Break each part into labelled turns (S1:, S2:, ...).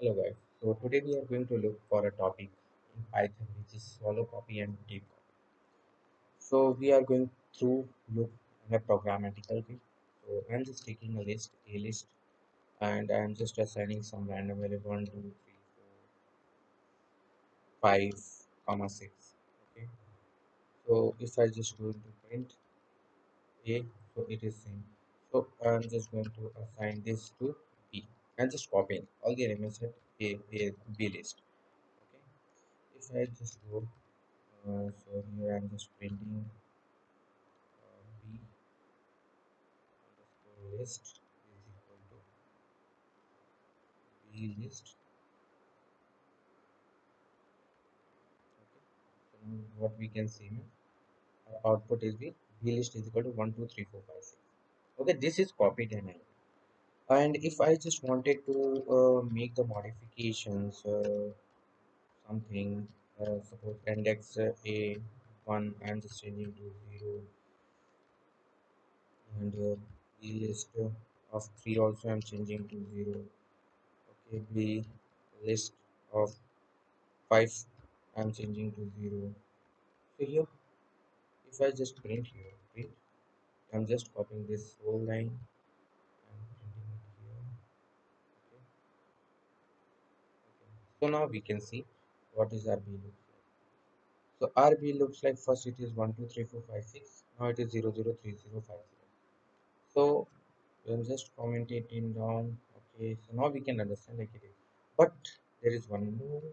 S1: Hello guys. So today we are going to look for a topic in Python which is swallow copy and deep copy. So we are going through look in a programmatical way. So I'm just taking a list, and I'm just assigning some random value 1, 2, 3, 4, 5, comma 6. Okay. So if I just go into print A, so it is same. So I'm just going to assign this to B. I'm just copying all the elements at B list. Okay. If I just go so here I'm just printing b underscore list is equal to b list. Okay. So now what we can see now, our output is b list is equal to 1, 2, 3, 4, 5, 6. Okay, this is copied and if I just wanted to make the modifications something suppose index a 1 I'm just changing to 0 and b list of 3 also I'm changing to 0. Okay, b list of 5 I'm changing to 0. So here if I just print here print I'm just copying this whole line and printing it here. Okay, okay. So now we can see what is RB looks like. So RB looks like first it is 1 2 3 4 5 6. Now it is 0 0 3 0 5 0. So I'm just commenting down. Okay, so now we can understand like it is. But there is one more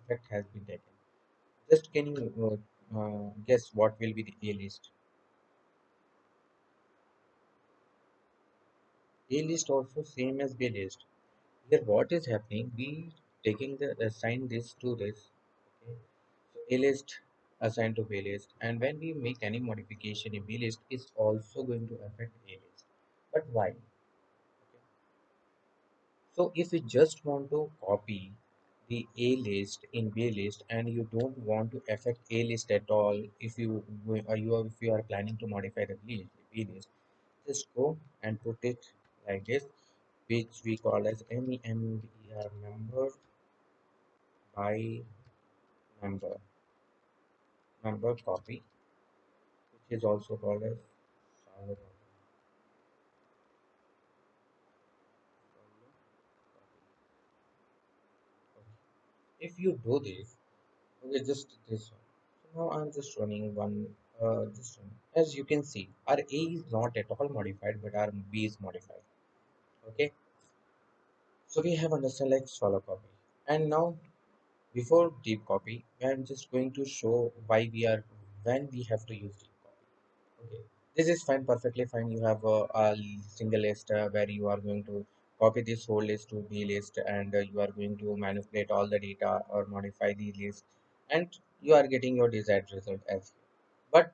S1: effect has been taken. Just can you guess what will be the A list? A list also same as B list. Here what is happening? We taking the assign this to this. Okay. So A list assigned to B list, and when we make any modification in B list, is also going to affect A list. But why? Okay. So if you just want to copy the A list in B list and you don't want to affect A list at all, if if you are planning to modify the B list, just go and put it like this, which we call as MEMBR member by member copy, which is also called as shallow copy. Okay. If you do this, okay, just this one. So now I'm just running one, this one. As you can see, our A is not at all modified, but our B is modified. Okay, so we have understand like shallow copy, and now before deep copy, I'm just going to show why we are when we have to use deep copy. Okay, this is fine, perfectly fine. You have a single list where you are going to copy this whole list to B list, and you are going to manipulate all the data or modify the list, and you are getting your desired result as here. But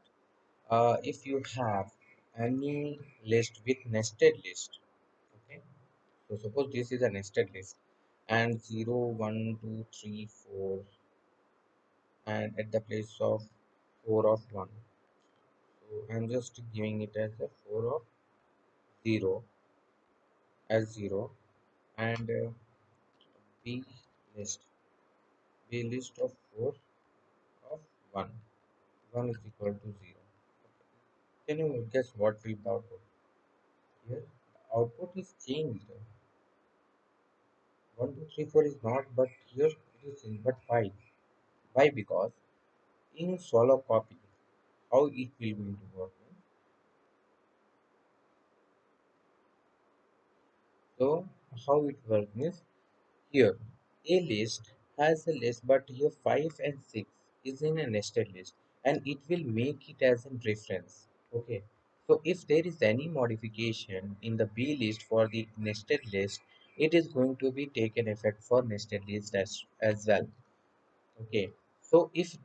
S1: if you have any list with nested list, okay, so suppose this is a nested list, and 0, 1, 2, 3, 4, and at the place of 4 of 1. So I'm just giving it as a 4 of 0 as 0 and b list b list of 4 of 1. 1 is equal to 0. Can you guess what will the output? Here the output is changed. 1 2 3 4 is not, but here it is changed. But why? Why? Because in solo copy, how it will going to work? So how it works is here a list has a list, but here 5 and 6 is in a nested list, and it will make it as a reference. Okay, so if there is any modification in the B list for the nested list, it is going to be taken effect for nested list as well. Okay, so if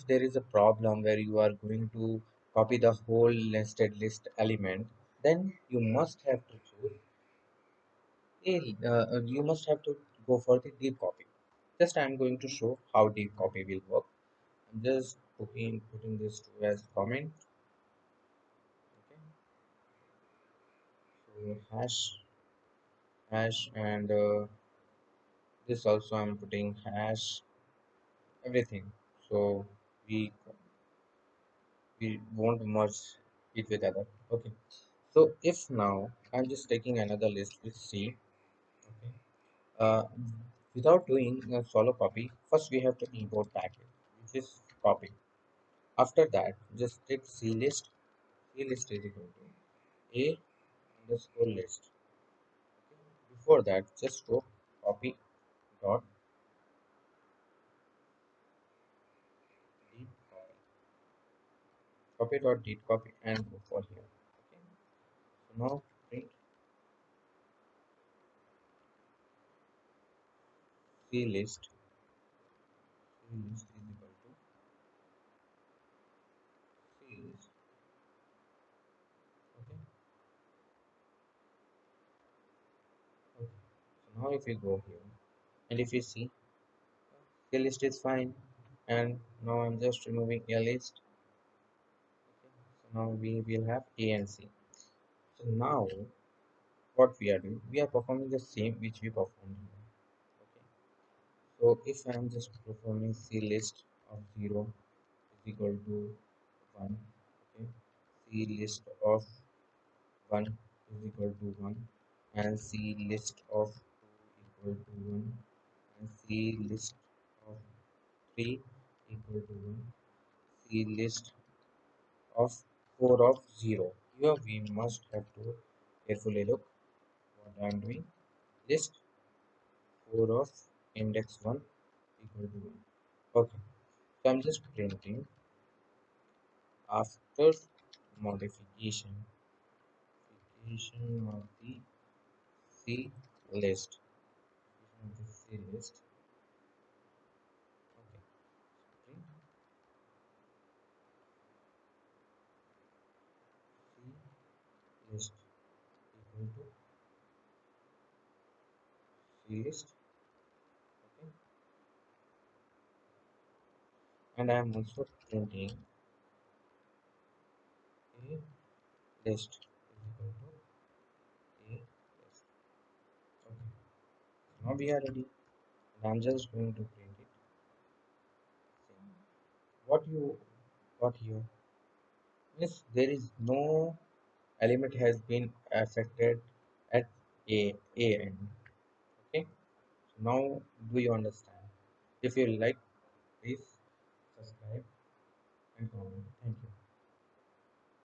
S1: there is a problem where you are going to copy the whole nested list element, then you must have to choose you must have to go for the deep copy. Just I'm going to show how deep copy will work. I'm just putting this to as comment. Okay, so hash and This also I'm putting hash everything. So we we won't merge it with other. Okay. So if now I'm just taking another list with C. Okay. Uh, Without doing a solo copy, first we have to import package, which is copy. After that, just take C list. C list is equal to A underscore list. Before that, just go copy dot deep copy. Copy dot deep copy and go for here. Okay. So now print C list. C list is equal to C list. Okay. Okay. So now if you go here and if you see C list is fine, and now I'm just removing A list. Okay. So now we will have A and C. So now what we are doing, we are performing the same which we performed here. Okay. So if I am just performing C list of 0 is equal to 1, okay, C list of 1 is equal to 1, and C list of 2 equal to 1, and C list of 3 equal to 1, C list of 4 of 0. Here we must have to carefully look what I am doing. List 4 of index 1 equal to 1. Okay, so I'm just printing after modification of the C list. Of the C list. Okay, print C list equal to C list. Okay, and I am also printing a list is equal to a list. Okay, now we are ready. And I'm just going to print it. Same. What you got here is there is no element has been affected at a end. Okay, so now do you understand? If you like, please subscribe and comment. Thank you.